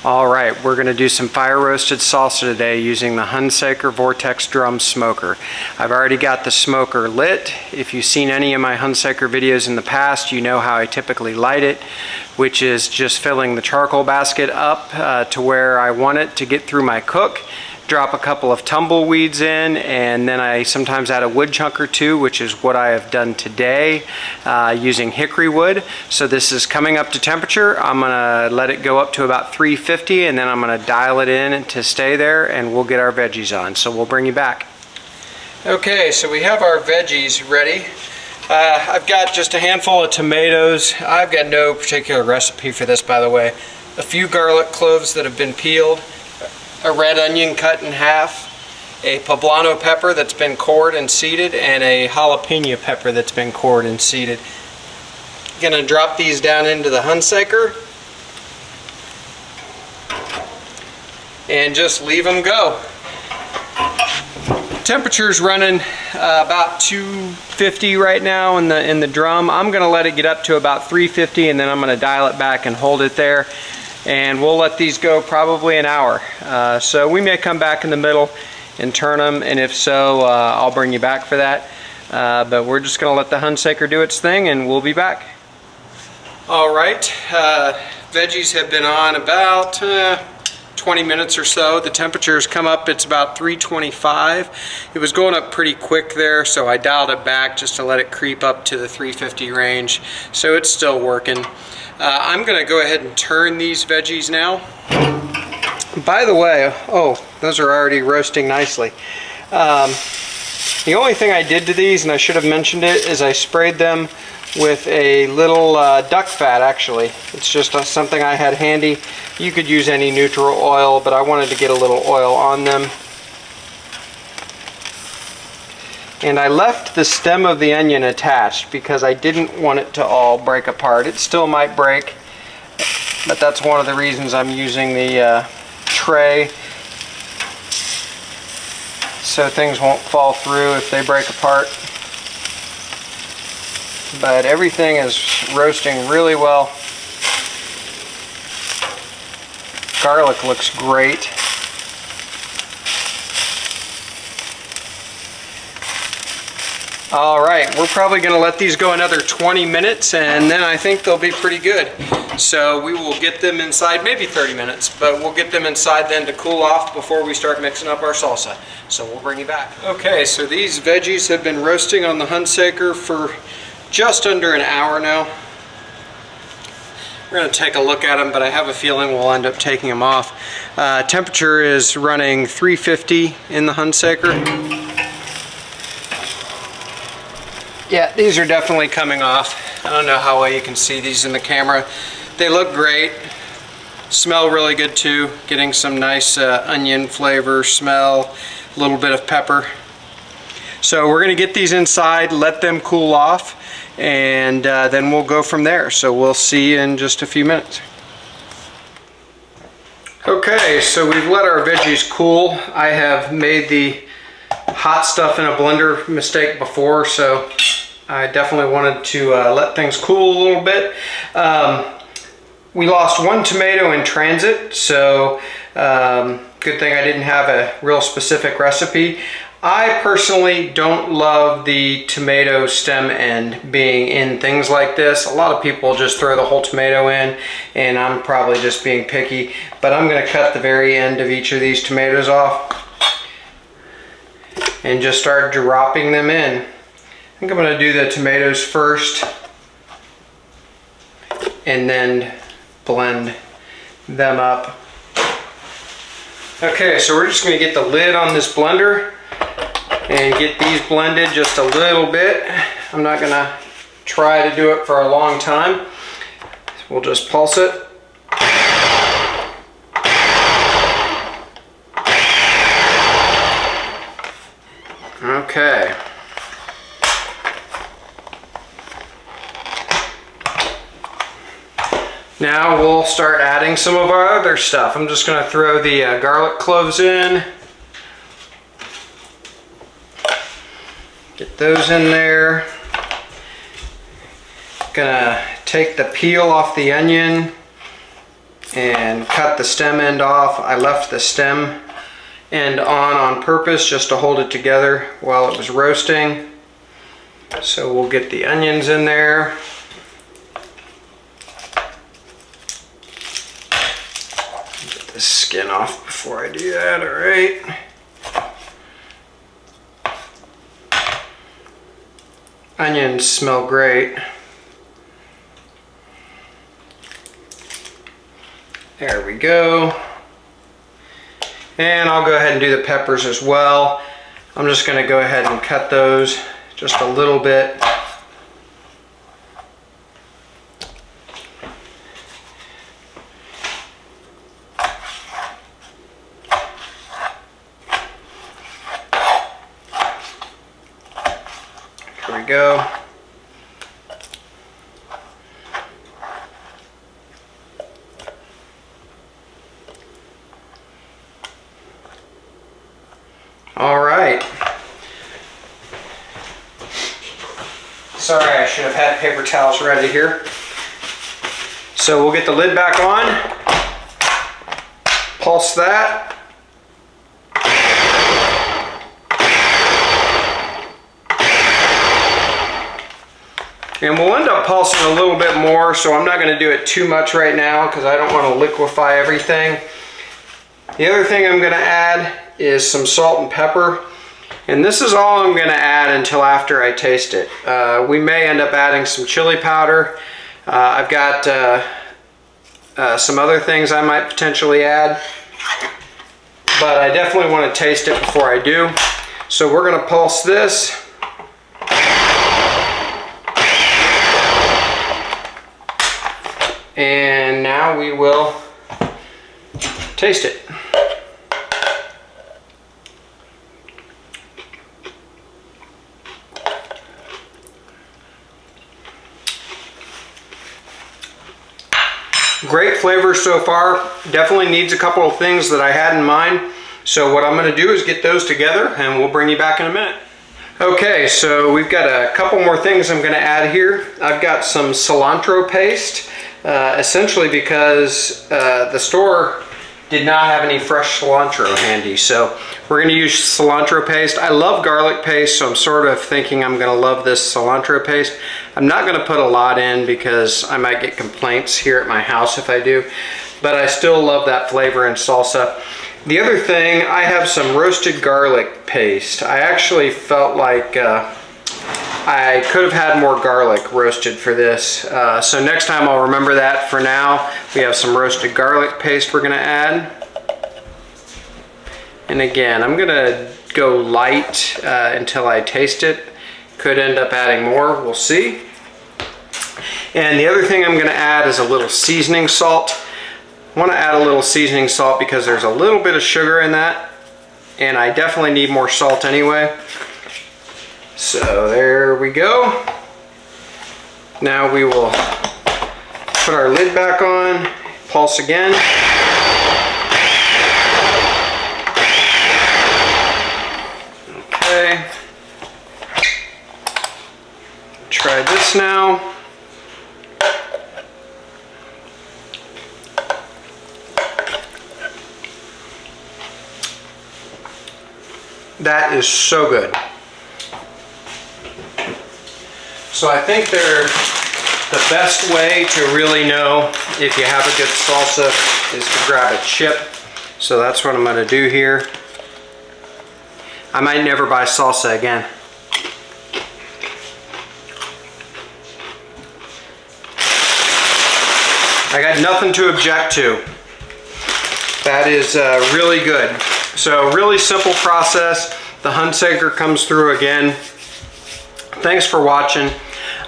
Alright, we're going to do some fire roasted salsa today using the Hunsaker Vortex Drum Smoker. I've already got the smoker lit. If you've seen any of my Hunsaker videos in the past, you know how I typically light it, which is just filling the charcoal basket up to where I want it to get through my cook. Drop a couple of tumbleweeds in, and then I sometimes add a wood chunk or two, which is what I have done today using hickory wood. So this is coming up to temperature. I'm gonna let it go up to about 350, and then I'm gonna dial it in to stay there, and we'll get our veggies on. So we'll bring you back. Okay, so we have our veggies ready. I've got just a handful of tomatoes. I've got no particular recipe for this, by the way. A few garlic cloves that have been peeled, a red onion cut in half, a Poblano pepper that's been cored and seeded, and a Jalapeño Pepper that's been cored and seeded. Gonna drop these down into the Hunsaker and just leave them go. Temperature's running about 250 right now in the drum. I'm gonna let it get up to about 350, and then I'm gonna dial it back and hold it there. And we'll let these go probably an hour. So we may come back in the middle and turn them, and if so, I'll bring you back for that. But we're just gonna let the Hunsaker do its thing, and we'll be back. All right, veggies have been on about 20 minutes or so. The temperature's come up, it's about 325. It was going up pretty quick there, so I dialed it back just to let it creep up to the 350 range. So it's still working. I'm going to go ahead and turn these veggies now. By the way, oh, those are already roasting nicely. The only thing I did to these, and I should have mentioned it, is I sprayed them with a little duck fat, actually. It's just something I had handy. You could use any neutral oil, but I wanted to get a little oil on them. And I left the stem of the onion attached because I didn't want it to all break apart. It still might break, but that's one of the reasons I'm using the tray, so things won't fall through if they break apart. But everything is roasting really well. Garlic looks great. All right, we're probably gonna let these go another 20 minutes, and then I think they'll be pretty good. So we will get them inside, maybe 30 minutes, but we'll get them inside then to cool off before we start mixing up our salsa. So we'll bring you back. Okay, so these veggies have been roasting on the Hunsaker for just under an hour now. We're gonna take a look at them, but I have a feeling we'll end up taking them off. Temperature is running 350 in the Hunsaker. Yeah, these are definitely coming off. I don't know how well you can see these in the camera. They look great. Smell really good too. Getting some nice onion flavor, smell, a little bit of pepper. So we're gonna get these inside, let them cool off, and then we'll go from there. So we'll see you in just a few minutes. Okay, so we've let our veggies cool. I have made the hot stuff in a blender mistake before, so I definitely wanted to let things cool a little bit. We lost one tomato in transit, so good thing I didn't have a real specific recipe. I personally don't love the tomato stem end being in things like this. A lot of people just throw the whole tomato in, and I'm probably just being picky, but I'm going to cut the very end of each of these tomatoes off and just start dropping them in. I think I'm going to do the tomatoes first and then blend them up. Okay, so we're just going to get the lid on this blender and get these blended just a little bit. I'm not going to try to do it for a long time. We'll just pulse it. Okay. Now we'll start adding some of our other stuff. I'm just going to throw the garlic cloves in. Get those in there. Gonna take the peel off the onion and cut the stem end off. I left the stem end on purpose just to hold it together while it was roasting. So we'll get the onions in there. Get the skin off before I do that, all right. Onions smell great. There we go. And I'll go ahead and do the peppers as well. I'm just going to go ahead and cut those just a little bit. Here we go. All right. Sorry, I should have had paper towels ready here. So we'll get the lid back on, pulse that. And we'll end up pulsing a little bit more, so I'm not going to do it too much right now because I don't want to liquefy everything. The other thing I'm going to add is some salt and pepper. And this is all I'm going to add until after I taste it. We may end up adding some chili powder. I've got some other things I might potentially add. But I definitely want to taste it before I do. So we're going to pulse this. And now we will taste it. Great flavor so far. Definitely needs a couple of things that I had in mind. So what I'm going to do is get those together and we'll bring you back in a minute. Okay, so we've got a couple more things I'm going to add here. I've got some cilantro paste, essentially because the store did not have any fresh cilantro handy. So we're going to use cilantro paste. I love garlic paste, so I'm sort of thinking I'm going to love this cilantro paste. I'm not going to put a lot in because I might get complaints here at my house if I do, but I still love that flavor in salsa. The other thing, I have some roasted garlic paste. I actually felt like I could have had more garlic roasted for this. So next time I'll remember that. For now, we have some roasted garlic paste we're going to add. And again, I'm going to go light until I taste it. Could end up adding more, we'll see. And the other thing I'm going to add is a little seasoning salt. I want to add a little seasoning salt because there's a little bit of sugar in that, and I definitely need more salt anyway. So there we go. Now we will put our lid back on, pulse again. Okay. Try this now. That is so good. So I think they're the best way to really know if you have a good salsa is to grab a chip. So that's what I'm going to do here. I might never buy salsa again. I got nothing to object to. That is really good. So really simple process. The Hunsaker comes through again. Thanks for watching.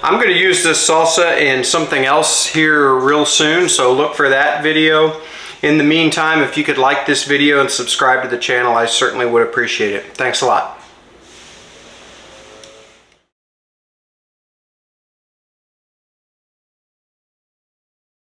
I'm going to use this salsa in something else here real soon, so look for that video. In the meantime, if you could like this video and subscribe to the channel, I certainly would appreciate it. Thanks a lot.